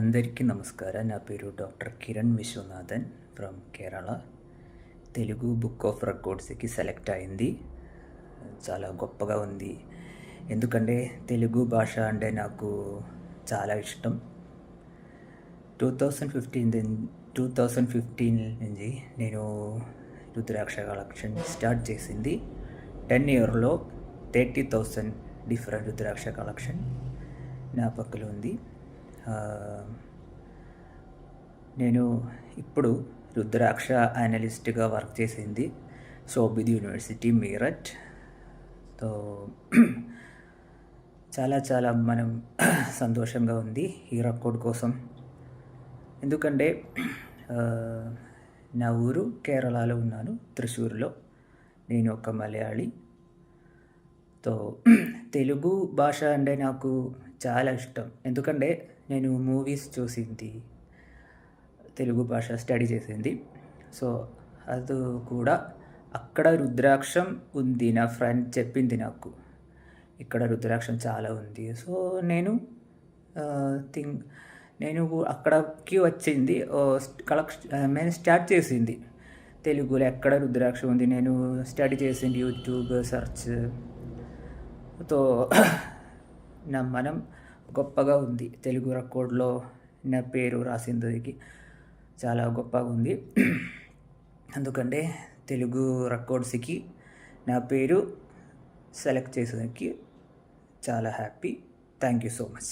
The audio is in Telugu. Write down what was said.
అందరికీ నమస్కారం. నా పేరు doctor Kiran Viswanathan from Kerala. Telugu book of రికార్డ్స్కి సెలెక్ట్ అయింది. చాలా గొప్పగా ఉంది. ఎందుకంటే తెలుగు భాష అంటే నాకు చాలా ఇష్టం. 2015 నుంచి నేను రుద్రాక్ష కలెక్షన్ స్టార్ట్ చేసింది. 10 ఇయర్లో 30,000 డిఫరెంట్ రుద్రాక్ష కలెక్షన్ నా పక్కలో ఉంది. నేను ఇప్పుడు రుద్రాక్ష అనలిస్ట్గా వర్క్ చేసింది శోభిద్ యూనివర్సిటీ మీరట్. సో చాలా మనం సంతోషంగా ఉంది ఈ రికార్డ్ కోసం. ఎందుకంటే నా ఊరు కేరళలో ఉన్నాను, త్రిశూర్లో. నేను ఒక మలయాళి. సో తెలుగు భాష అంటే నాకు చాలా ఇష్టం. ఎందుకంటే నేను మూవీస్ చూసింది, తెలుగు భాష స్టడీ చేసింది. సో అది కూడా అక్కడ రుద్రాక్షం ఉంది. నా ఫ్రెండ్ చెప్పింది నాకు, ఇక్కడ రుద్రాక్షం చాలా ఉంది. సో నేను అక్కడికి వచ్చింది, నేను స్టార్ట్ చేసింది తెలుగులో ఎక్కడ రుద్రాక్షం ఉంది. నేను స్టడీ చేసింది, యూట్యూబ్ సెర్చ్. తో మనం గొప్పగా ఉంది. తెలుగు రికార్డులో నా పేరు రాసిందికి చాలా గొప్పగా ఉంది. ఎందుకంటే తెలుగు రికార్డ్స్కి నా పేరు సెలెక్ట్ చేసేందుకు చాలా happy. Thank you so much.